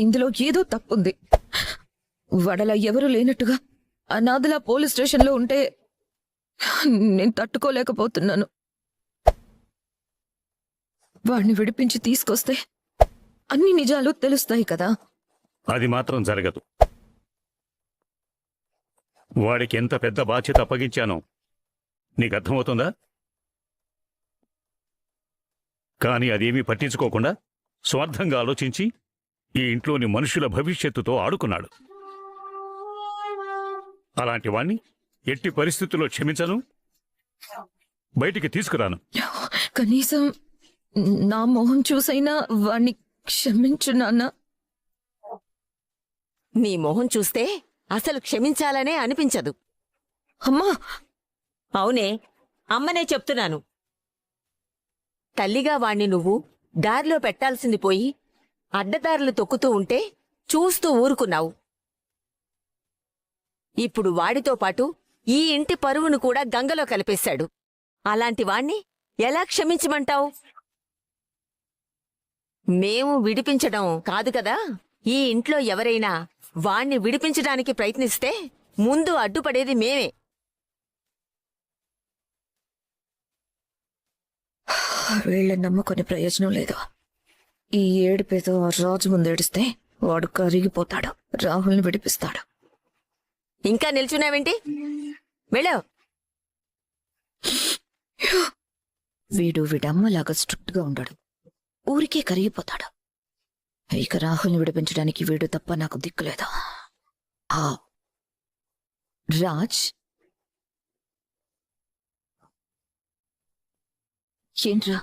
ఇందులో ఏదో తప్పుంది. వడలా ఎవరూ లేనట్టుగా అనాథలా పోలీస్ స్టేషన్లో ఉంటే నేను తట్టుకోలేకపోతున్నాను. వాడిని విడిపించి తీసుకొస్తే అన్ని నిజాలు తెలుస్తాయి కదా. అది మాత్రం జరగదు. వాడికి ఎంత పెద్ద బాధ్యత అప్పగించానో నీకు అర్థమవుతుందా? కానీ అదేమీ పట్టించుకోకుండా స్వార్థంగా ఆలోచించి ఈ ఇంట్లోని మనుషుల భవిష్యత్తుతో ఆడుకున్నాడు. అలాంటి వాణ్ణి ఎట్టి పరిస్థితుల్లో క్షమించను, బయటికి తీసుకురాను. కనీసం నా మొహం చూసైనా వాణ్ణి క్షమించు నాన్న. నీ మొహం చూస్తే అసలు క్షమించాలనే అనిపించదు. అమ్మా! అవునే, అమ్మనే చెప్తున్నాను. తల్లిగా వాణ్ణి నువ్వు దారిలో పెట్టాల్సింది పోయి అడ్డదారులు తొక్కుతూ ఉంటే చూస్తూ ఊరుకున్నావు. ఇప్పుడు వాడితో పాటు ఈ ఇంటి పరువును కూడా గంగలో కలిపేశాడు. అలాంటి వాణ్ణి ఎలా క్షమించమంటావు? మేము విడిపించడం కాదు కదా, ఈ ఇంట్లో ఎవరైనా వాణ్ణి విడిపించడానికి ప్రయత్నిస్తే ముందు అడ్డుపడేది మేమే. వీళ్ళని నమ్ముకొని ప్రయోజనం లేదు. ఈ ఏడుపేదో రాజు ముందేడిస్తే వాడు కరిగిపోతాడు, రాహుల్ని విడిపిస్తాడు. ఇంకా నిల్చున్నావేంటి? వెళ్ళో. వీడు వీడమ్మలాగా స్ట్రిక్ట్ గా ఉండడు, ఊరికే కరిగిపోతాడు. ఇక రాహుల్ని విడిపించడానికి వీడు తప్ప నాకు దిక్కులేదు. రాజ్, ఏంట్రా,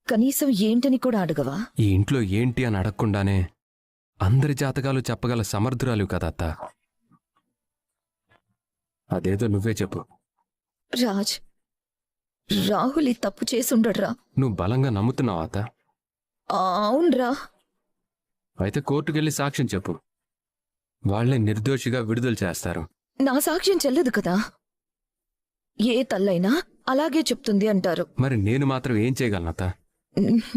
కనీసం ఏంటని కూడా అడగవా? ఈ ఇంట్లో ఏంటి అని అడగకుండానే అందరి జాతకాలు చెప్పగల సమర్థురాలు కదా అత్త. అదేదో నువ్వే చెప్పు. రాజ్, రాహుల్ ఈ తప్పు చేసుండడ్రా. నువ్వు బలంగా నమ్ముతున్నావా అత్త? అవునరా. అయితే కోర్టుకెళ్ళి సాక్ష్యం చెప్పు, వాళ్లే నిర్దోషిగా విడుదల చేస్తారు. నా సాక్ష్యం చెల్లదు కదా. ఏ తల్లైనా అలాగే చెప్తుంది అంటారు. మరి నేను మాత్రం ఏం చేయగలనత్త?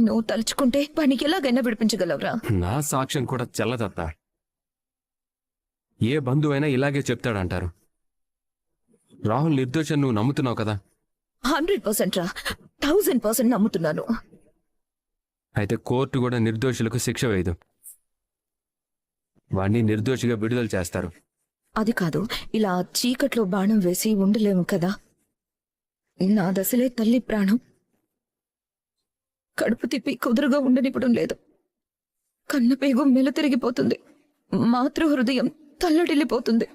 నువ్వు తలుచుకుంటే వానికి ఎలాగైనా విడిపించగలవురా. నా సాక్ష్యం కూడా చెల్లదత్త. ఏ బంధువైనా ఇలాగే చెప్తాడంటారు. రాహుల్ నిర్దోషం నువ్వు నమ్ముతున్నావు కదా? 100% రా, 1000% నమ్ముతున్నాను. అయితే కోర్టు కూడా నిర్దోషులకు శిక్ష వేయదు, వాణ్ణి నిర్దోషిగా విడుదల చేస్తారు. అది కాదు, ఇలా చీకట్లో బాణం వేసి ఉండలేము కదా. నా దశలే తల్లి ప్రాణం. కడుపు తిప్పి కుదురుగా ఉండనివ్వడం లేదు. కన్నపేగు మెలతిరిగిపోతుంది, మాతృ హృదయం తల్లడిల్లిపోతుంది.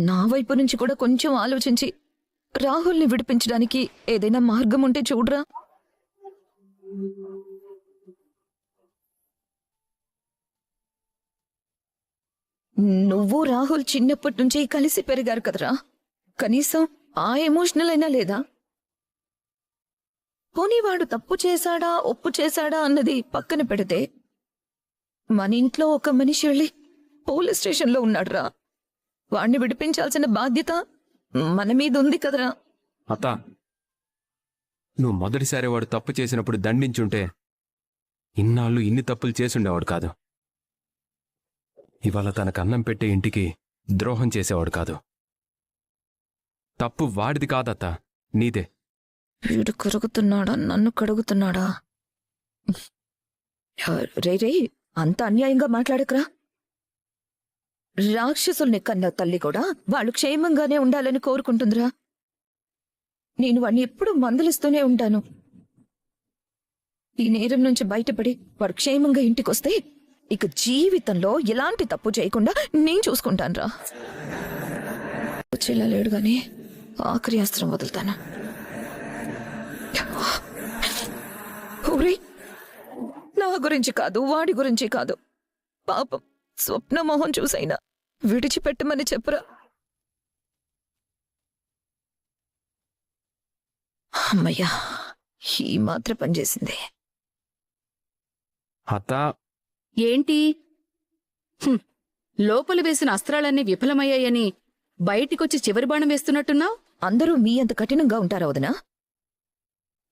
నా వైపు నుంచి కూడా కొంచెం ఆలోచించి రాహుల్ని విడిపించడానికి ఏదైనా మార్గం ఉంటే చూడరా. నువ్వు రాహుల్ చిన్నప్పటి నుంచి కలిసి పెరిగారు కదరా, కనీసం ఆ ఎమోషనల్ అయినా లేదా? పోనీ వాడు తప్పు చేశాడా ఒప్పు చేశాడా అన్నది పక్కన పెడితే మన ఇంట్లో ఒక మనిషి వెళ్ళి పోలీస్ స్టేషన్లో ఉన్నాడురా. వాణ్ణి విడిపించాల్సిన బాధ్యత మన మీద ఉంది కదరా. అత్త, నువ్వు మొదటిసారి వాడు తప్పు చేసినప్పుడు దండించుంటే ఇన్నాళ్ళు ఇన్ని తప్పులు చేసుండేవాడు కాదు. ఇవాళ తనకు అన్నం పెట్టే ఇంటికి ద్రోహం చేసేవాడు కాదు. తప్పు వాడిది కాదత్త, నీదే. వీడు కరుగుతున్నాడా, నన్ను కడుగుతున్నాడా? రే, అంత అన్యాయంగా మాట్లాడకురా. రాక్షసుల్ని కన్న తల్లి కూడా వాళ్ళు క్షేమంగానే ఉండాలని కోరుకుంటుందిరా. నేను వాడిని ఎప్పుడూ మందలిస్తూనే ఉంటాను. ఈ నేరం నుంచి బయటపడి వాడు క్షేమంగా ఇంటికొస్తే ఇక జీవితంలో ఎలాంటి తప్పు చేయకుండా నేను చూసుకుంటానురా. వచ్చేలా లేడు గాని ఆఖరి అస్త్రం వదులుతాను. నా గురించి కాదు, వాడి గురించి కాదు, పాపం స్వప్న మొహం చూసైనా విడిచిపెట్టమని చెప్పురా. అమ్మయ్యా, ఈ మాత్రం పనిచేసింది. అత్తా, ఏంటి? లోపల వేసిన అస్త్రాలన్నీ విఫలమయ్యాయని బయటికొచ్చి చివరి బాణం వేస్తున్నట్టున్నావు. అందరూ మీ అంత కఠినంగా ఉంటారా వదినా?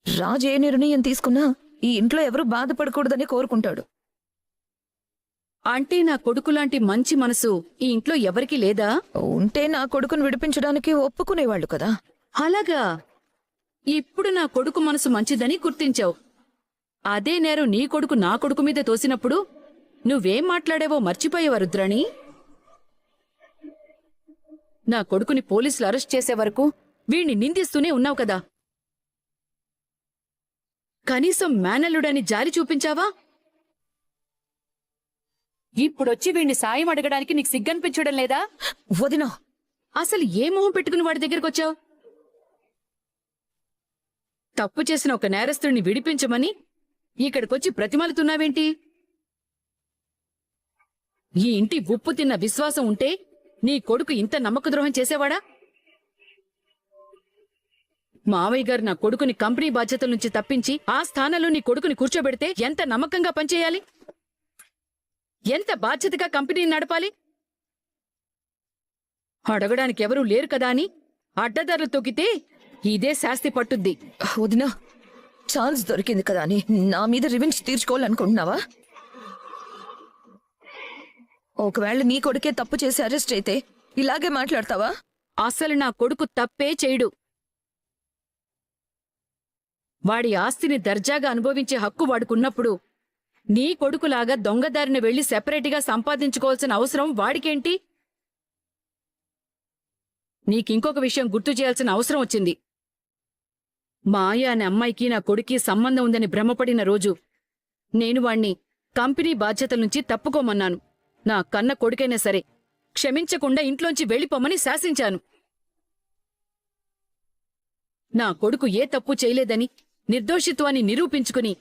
రాజే నిర్ణయం తీసుకున్నా ఈ ఇంట్లో ఎవరు బాధపడకూడదని కోరుకుంటాడు. అంటే నా కొడుకులాంటి మంచి మనసు ఈ ఇంట్లో ఎవరికీ లేదా? ఉంటే నా కొడుకును విడిపించడానికి ఒప్పుకునేవాళ్ళు కదా. అలాగా, ఇప్పుడు నా కొడుకు మనసు మంచిదని గుర్తించావు. అదే నేరం నీ కొడుకు నా కొడుకు మీద తోసినప్పుడు నువ్వేం మాట్లాడావో మర్చిపోయేవా రుద్రాణి? నా కొడుకుని పోలీసులు అరెస్ట్ చేసే వరకు వీణ్ణి నిందిస్తూనే ఉన్నావు కదా. కనీసం మేనల్లుడని జాలి చూపించావా? ఇప్పుడొచ్చి వీణ్ణి సాయం అడగడానికి నీకు సిగ్గనిపించడం లేదా? వదినా, అసలు ఏ మొహం పెట్టుకుని వాడి దగ్గరకొచ్చావు? తప్పు చేసిన ఒక నేరస్తుడిని విడిపించమని ఇక్కడికొచ్చి బ్రతిమాలుతున్నావేంటి? ఈ ఇంటి ఉప్పు తిన్న విశ్వాసం ఉంటే నీ కొడుకు ఇంత నమ్మకద్రోహం చేసేవాడా? మావయ్య గారు నా కొడుకుని కంపెనీ బాధ్యతల నుంచి తప్పించి ఆ స్థానంలో నీ కొడుకుని కూర్చోబెడితే ఎంత నమ్మకంగా పనిచేయాలి? ఎంత బాధ్యతగా కంపెనీని నడపాలి? అడగడానికి ఎవరూ లేరు కదా అని అడ్డదారులు తొక్కితే ఇదే శాస్తి పట్టుద్ది. వదినా, ఛాన్స్ దొరికింది కదా అని నా మీద రివెంజ్ తీర్చుకోవాలనుకుంటున్నావా? ఒకవేళ నీ కొడుకే తప్పు చేసి అరెస్ట్ అయితే ఇలాగే మాట్లాడతావా? అసలు నా కొడుకు తప్పే చేయడు. వాడి ఆస్తిని దర్జాగా అనుభవించే హక్కు వాడుకున్నప్పుడు నీ కొడుకులాగా దొంగదారిన వెళ్లి సెపరేటుగా సంపాదించుకోవాల్సిన అవసరం వాడికేంటి? నీకింకొక విషయం గుర్తు చేయాల్సిన అవసరం వచ్చింది. మాయ అనే అమ్మాయికి నా కొడుక్కి సంబంధం ఉందని భ్రమపడిన రోజు నేను వాణ్ణి కంపెనీ బాధ్యతల నుంచి తప్పుకోమన్నాను. నా కన్న కొడుకైనా సరే క్షమించకుండా ఇంట్లోంచి వెళ్ళిపోమని శాసించాను. నా కొడుకు ఏ తప్పు చేయలేదని నిర్దోషిత్వాన్ని నిరూపించుకుని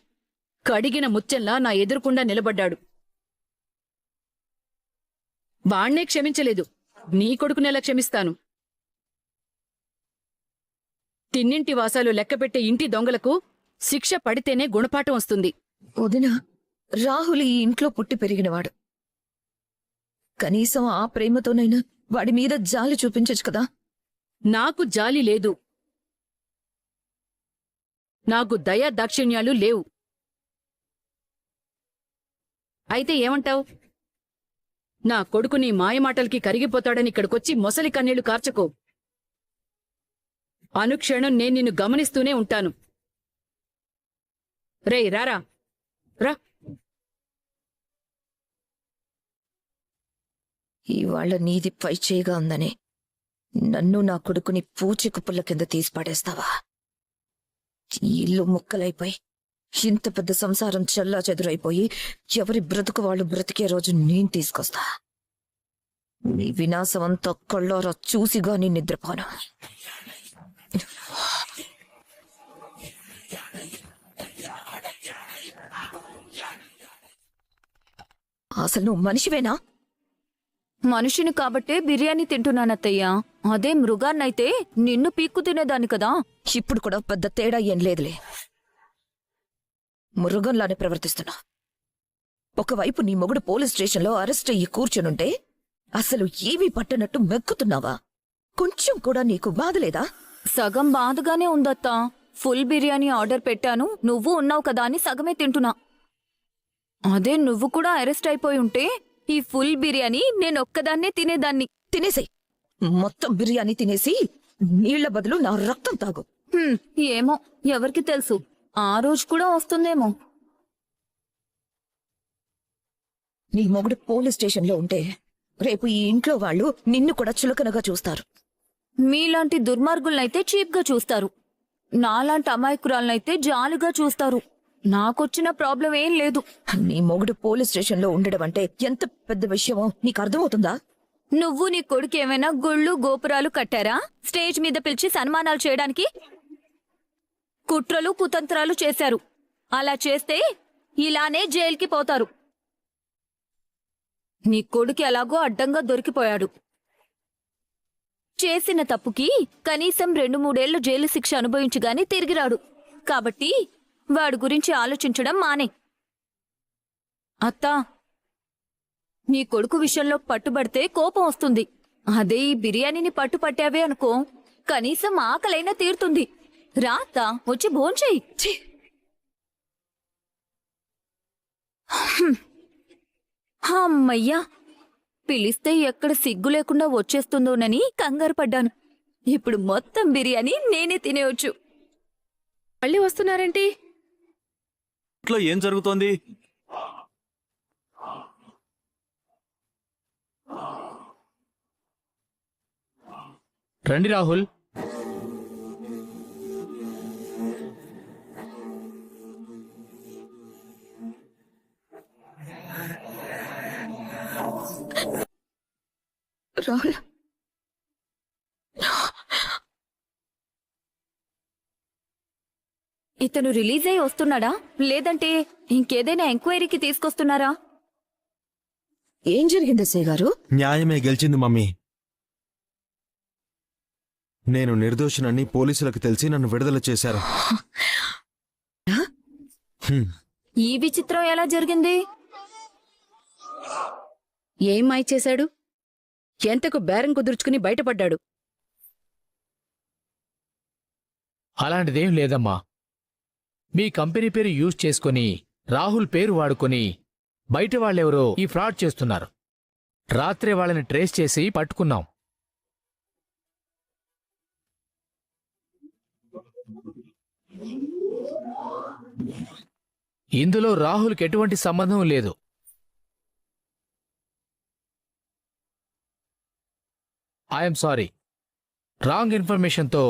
కడిగిన ముత్యంలా నా ఎదురుకుండా నిలబడ్డాడు. వాణ్ణే క్షమించలేదు, నీ కొడుకునెలా క్షమిస్తాను? తిన్నింటి వాసాలు లెక్కపెట్టే ఇంటి దొంగలకు శిక్ష పడితేనే గుణపాఠం వస్తుంది. వదినా, రాహుల్ ఈ ఇంట్లో పుట్టి పెరిగినవాడు. కనీసం ఆ ప్రేమతోనైనా వాడి మీద జాలి చూపించచ్చు కదా. నాకు జాలి లేదు, నాకు దయా దాక్షిణ్యాలు లేవు. అయితే ఏమంటావ్? నా కొడుకు నీ మాయమాటలకి కరిగిపోతాడని ఇక్కడికొచ్చి మొసలి కన్నీళ్లు కార్చకో. అనుక్షణం నేను నిన్ను గమనిస్తూనే ఉంటాను. రేయ్ రారా, రా. ఇవాళ నీది పై చేయిగా ఉందని నన్ను నా కొడుకుని పూచికుప్పుల కింద తీసి పడేస్తావా? ఈ ఇల్లు ముక్కలైపోయి ఇంత పెద్ద సంసారం చెల్లా చెదురైపోయి ఎవరి బ్రతుకు వాళ్ళు బ్రతికే రోజు నేను తీసుకొస్తా. నీ వినాశం అంతా కళ్ళారా చూసిగా నీ నిద్రపోను. అసలు నువ్వు మనిషివేనా? మనిషిని కాబట్టే బిర్యానీ తింటున్నానత్తయ్యా. అదే మృగాన్నైతే నిన్ను పీక్కు తినేదాన్ని కదా. ఇప్పుడు కూడా పెద్ద తేడా ఏం లేదులే. మృగంలానే ప్రవర్తిస్తున్నా. ఒకవైపు నీ మొగుడు పోలీస్ స్టేషన్లో అరెస్ట్ అయ్యి కూర్చునుంటే అసలు ఏమీ పట్టనట్టు మెక్కుతున్నావా? కొంచెం కూడా నీకు బాధలేదా? సగం బాధగానే ఉందత్తా. ఫుల్ బిర్యానీ ఆర్డర్ పెట్టాను, నువ్వు ఉన్నావు కదా అని సగమే తింటున్నా. అదే నువ్వు కూడా అరెస్ట్ అయిపోయి ఉంటే ఈ ఫుల్ బిర్యానీ నేనొక్కదాన్నే తినేదాన్ని. తినేసేయ్. మొత్తం బిర్యానీ తినేసి నీళ్ల బదులు నా రక్తం తాగు. ఏమో, ఎవరికి తెలుసు, ఆ రోజు కూడా వస్తుందేమో. నీ మొగుడు పోలీస్ స్టేషన్లో ఉంటే రేపు ఈ ఇంట్లో వాళ్ళు నిన్ను కూడా చులకనగా చూస్తారు. మీలాంటి దుర్మార్గులనైతే చీప్గా చూస్తారు, నాలాంటి అమాయకురాలనైతే జాలిగా చూస్తారు. నాకొచ్చిన ప్రాబ్లం ఏం లేదు. నీ మొగుడు పోలీస్ స్టేషన్లో ఉండడం అంటే ఎంత పెద్ద విషయమో నీకు అర్థమవుతుందా? నువ్వు నీ కొడుకు ఏమైనా గుళ్ళు గోపురాలు కట్టారా స్టేజ్ మీద పిలిచి సన్మానాలు చేయడానికి? కుట్రలు కుతంత్రాలు చేశారు. అలా చేస్తే ఇలానే జైలుకి పోతారు. నీ కొడుకు ఎలాగో అడ్డంగా దొరికిపోయాడు. చేసిన తప్పుకి కనీసం 2-3 ఏళ్లు జైలు శిక్ష అనుభవించుగాని తిరిగిరాడు. కాబట్టి వాడి గురించి ఆలోచించడం మానే. అత్తా, నీ కొడుకు విషయంలో పట్టుబడితే కోపం వస్తుంది. అదే ఈ బిర్యానీని పట్టుపట్టావే అనుకో, కనీసం ఆకలైనా తీరుతుంది. రా అత్తా, వచ్చి భోంచేయి. ఛీ! అమ్మయ్యా, పిలిస్తే ఎక్కడ సిగ్గు లేకుండా వచ్చేస్తుందోనని కంగారు పడ్డాను. ఇప్పుడు మొత్తం బిర్యానీ నేనే తినేయొచ్చు. మళ్ళీ వస్తున్నారేంటి? ఇంట్లో ఏం జరుగుతోంది? రండి రాహుల్. రాహుల్, ఇతను రిలీజ్ అయి వస్తున్నాడా, లేదంటే ఇంకేదైనా ఎంక్వైరీకి తీసుకొస్తున్నారా? ఏం జరిగింది ఎస్ఐ గారు? న్యాయమే గెలిచింది మమ్మీ. నేను నిర్దోషినని పోలీసులకు తెలిసి నన్ను విడుదల చేశారు. ఈ విచిత్రం ఎలా జరిగింది? ఏం మాయ చేశాడు? ఎంతకు బేరం కుదుర్చుకుని బయటపడ్డాడు? అలాంటిదేం లేదమ్మా. మీ కంపెనీ పేరు యూజ్ చేసుకుని రాహుల్ పేరు వాడుకొని బయట వాళ్ళెవరో ఈ ఫ్రాడ్ చేస్తున్నారు. రాత్రే వాళ్ళని ట్రేస్ చేసి పట్టుకున్నాం. ఇందులో రాహుల్కి ఎటువంటి సంబంధం లేదు. ఐఎమ్ సారీ, రాంగ్ ఇన్ఫర్మేషన్తో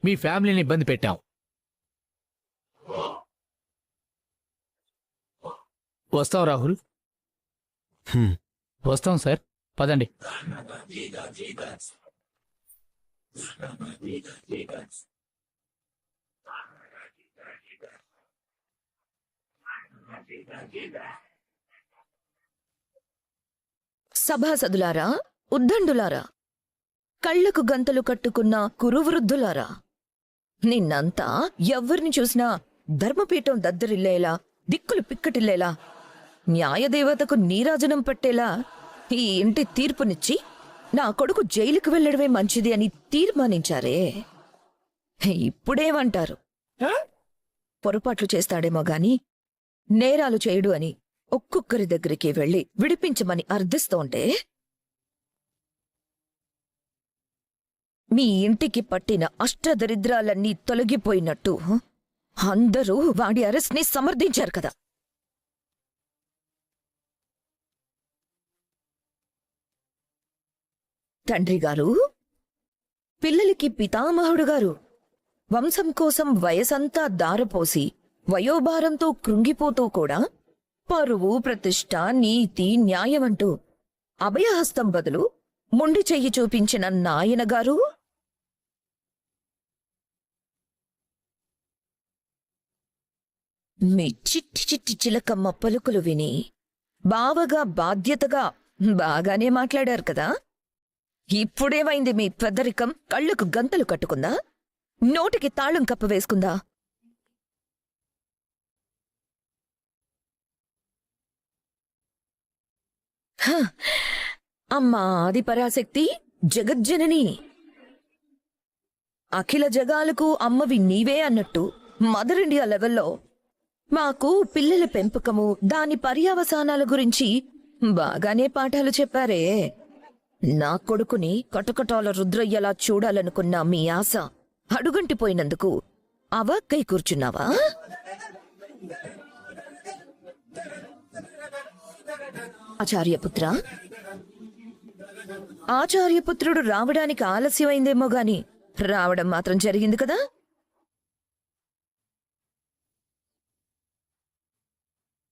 మీ ఫ్యామిలీని ఇబ్బంది పెట్టాం. వస్తాం రాహుల్. వస్తాం సార్, పదండి. సభాసదులారా, ఉద్దండులారా, కళ్లకు గంతలు కట్టుకున్న కురువృద్ధులారా, నిన్నంతా ఎవ్వరిని చూసినా ధర్మపీఠం దద్దరిల్లేలా, దిక్కులు పిక్కటిల్లేలా, న్యాయదేవతకు నీరాజనం పట్టేలా ఈ ఇంటి తీర్పునిచ్చి నా కొడుకు జైలుకు వెళ్లడమే మంచిది అని తీర్మానించారే. ఇప్పుడేమంటారు? పొరపాట్లు చేస్తాడేమో గాని నేరాలు చేయడు అని ఒక్కొక్కరి దగ్గరికి వెళ్లి విడిపించమని అర్థిస్తోంటే మీ ఇంటికి పట్టిన అష్టదరిద్రాలన్నీ తొలగిపోయినట్టు అందరూ వాడి అరెస్ట్ని సమర్థించారు కదా. తండ్రిగారు, పిల్లలకి పితామహుడుగారు, వంశం కోసం వయసంతా దారపోసి వయోభారంతో కృంగిపోతూ కూడా పరువు, ప్రతిష్ట, నీతి, న్యాయమంటూ అభయహస్తం బదులు మొండి చెయ్యి చూపించిన నాయనగారు, మీ చిట్టి చిట్టి చిలకమ్మ పలుకులు విని బావగా బాధ్యతగా బాగానే మాట్లాడారు కదా. ఇప్పుడేమైంది మీ పెద్దరికం? కళ్ళకు గంతలు కట్టుకుందా? నోటికి తాళం కప్ప వేసుకుందా? అమ్మా ఆది పరాశక్తి, జగజ్జనని, అఖిల జగాలకు అమ్మవి నీవే అన్నట్టు మదర్ ఇండియా లెవెల్లో మాకు పిల్లల పెంపకము, దాని పర్యావసానాల గురించి బాగానే పాఠాలు చెప్పారే. నా కొడుకుని కటకటాల రుద్రయ్యలా చూడాలనుకున్న మీ ఆశ అడుగంటిపోయినందుకు అవాక్కై కూర్చున్నావా? ఆచార్యపుత్ర, ఆచార్యపుత్రుడు రావడానికి ఆలస్యమైందేమో గాని రావడం మాత్రం జరిగింది కదా.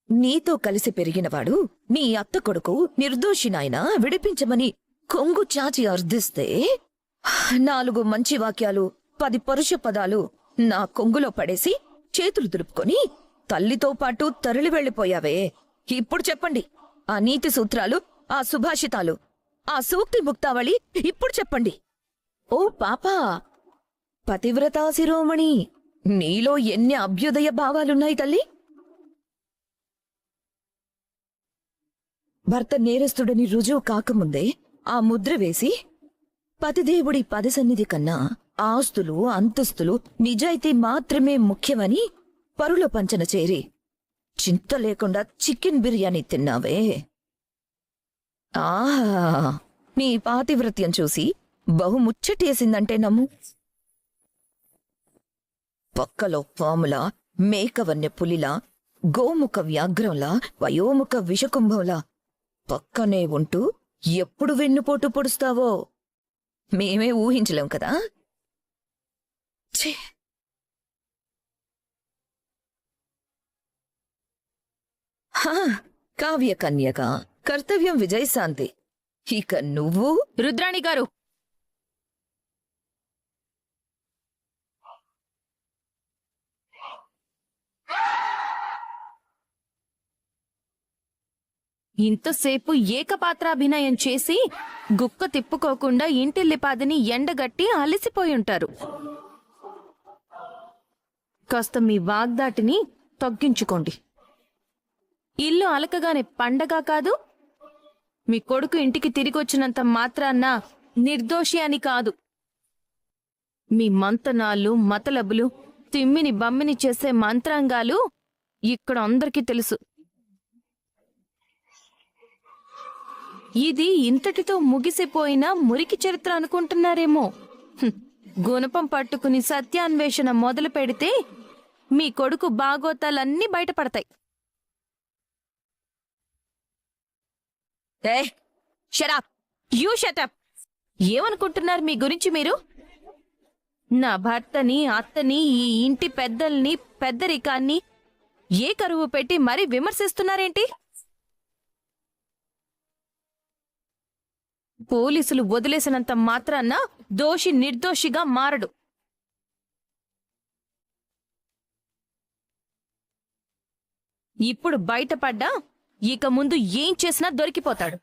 నీతో కలిసి పెరిగినవాడు మీ అత్త కొడుకు నిర్దోషినాయన విడిపించమని కొంగు చాచి అర్థిస్తే 4 మంచి వాక్యాలు 10 పరుష పదాలు నా కొంగులో పడేసి చేతులు దులుపుకొని తల్లితో పాటు తరలి వెళ్ళిపోయావే. ఇప్పుడు చెప్పండి, ఆ నీతి సూత్రాలు, ఆ సుభాషితాలు, ఆ సూక్తి ముక్తావళి ఇప్పుడు చెప్పండి. ఓ పాపా, పతివ్రతా శిరోమణి, నీలో ఎన్ని అభ్యుదయ భావాలున్నాయి తల్లి. భర్త నేరస్తుడని రుజువు కాకముందే ఆ ముద్ర వేసి పతిదేవుడి పదసన్నిధి కన్నా ఆస్తులు, అంతస్తులు, నిజాయితీ మాత్రమే ముఖ్యమని పరుల పంచన చేరి చింత లేకుండా చికెన్ బిర్యానీ తిన్నావే ఆహా నీ పాతివ్రత్యం చూసి బహుముచ్చటేసిందంటే నమ్ము. పక్కలో పాములా, మేకవన్నె పులిలా, గోముఖ వ్యాఘ్రంలా, వయోముఖ విషకుంభంలా పక్కనే ఉంటూ ఎప్పుడు వెన్నుపోటు పొడుస్తావో మేమే ఊహించలేం కదా. ఛే! హా, కావ్య కన్యక కర్తవ్యం విజయశాంతి. ఇక నువ్వు రుద్రాణి గారు, ఇంతసేపు ఏకపాత్రాభినయం చేసి గుక్క తిప్పుకోకుండా ఇంటిల్లిపాదిని ఎండగట్టి అలసిపోయుంటారు. కాస్త మీ వాగ్దాటిని తగ్గించుకోండి. ఇల్లు అలకగానే పండగ కాదు, మీ కొడుకు ఇంటికి తిరిగొచ్చినంత మాత్రాన్న నిర్దోషి అని కాదు. మీ మంతనాలు, మతలబులు, తిమ్మిని బమ్మిని చేసే మంత్రాంగాలు ఇక్కడ అందరికీ తెలుసు. ఇది ఇంతటితో ముగిసిపోయిన మురికి చరిత్ర అనుకుంటున్నారేమో. గుణపం పట్టుకుని సత్యాన్వేషణ మొదలు పెడితే మీ కొడుకు బాగోతాలన్నీ బయటపడతాయి. ఏ షటప్, యూ షటప్. ఏమనుకుంటున్నారు మీ గురించి మీరు? నా భర్తని, అత్తని, ఈ ఇంటి పెద్దల్ని, పెద్దరికాన్ని ఏ కరువు పెట్టి మరీ విమర్శిస్తున్నారేంటి? పోలీసులు వదిలేసినంత మాత్రాన దోషి నిర్దోషిగా మారడు. ఇప్పుడు బయటపడ్డా ఇక ముందు ఏం చేసినా దొరికిపోతాడు.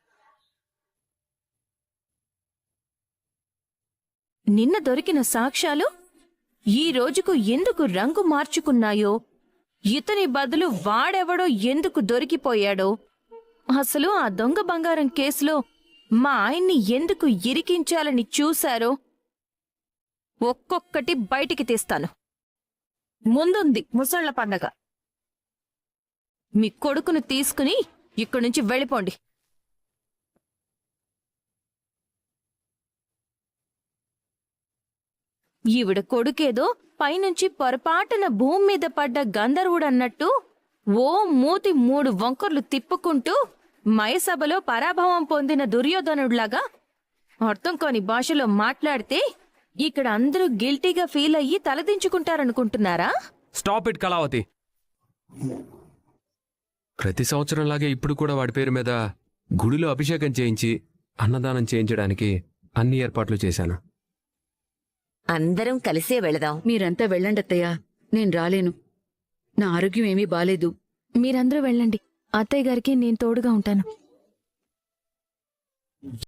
నిన్న దొరికిన సాక్ష్యాలు ఈ రోజుకు ఎందుకు రంగు మార్చుకున్నాయో, ఇతని బదులు వాడెవడో ఎందుకు దొరికిపోయాడో, అసలు ఆ దొంగ బంగారం కేసులో మా ఆయన్ని ఎందుకు ఇరికించాలని చూశారో ఒక్కొక్కటి బయటికి తీస్తాను. ముందుంది ముసళ్ల పండగ. మీ కొడుకును తీసుకుని ఇక్కడి నుంచి వెళ్ళిపోండి. ఈవిడ కొడుకేదో పైనుంచి పొరపాటున భూమి మీద పడ్డ గంధర్వుడన్నట్టు ఓ మూతి 3 వంకర్లు తిప్పుకుంటూ మయసభలో పరాభవం పొందిన దుర్యోధనుడిలాగా అర్థం కాని భాషలో మాట్లాడితే ఇక్కడ అందరూ గిల్టీగా ఫీల్ అయ్యి తలదించుకుంటారనుకుంటున్నారా? Stop it Kalavathi. ప్రతి సంవత్సరంలాగే ఇప్పుడు కూడా వాడి పేరు మీద గుడిలో అభిషేకం చేయించి అన్నదానం చేయించడానికి అన్ని ఏర్పాట్లు చేశాను. అందరం కలిసే వెళదాం. మీరంతా వెళ్ళండి అత్తయ్య, నేను రాలేను. నా ఆరోగ్యం ఏమీ బాలేదు. మీరందరూ వెళ్ళండి. అత్తయ్య గారికి నేను తోడుగా ఉంటాను.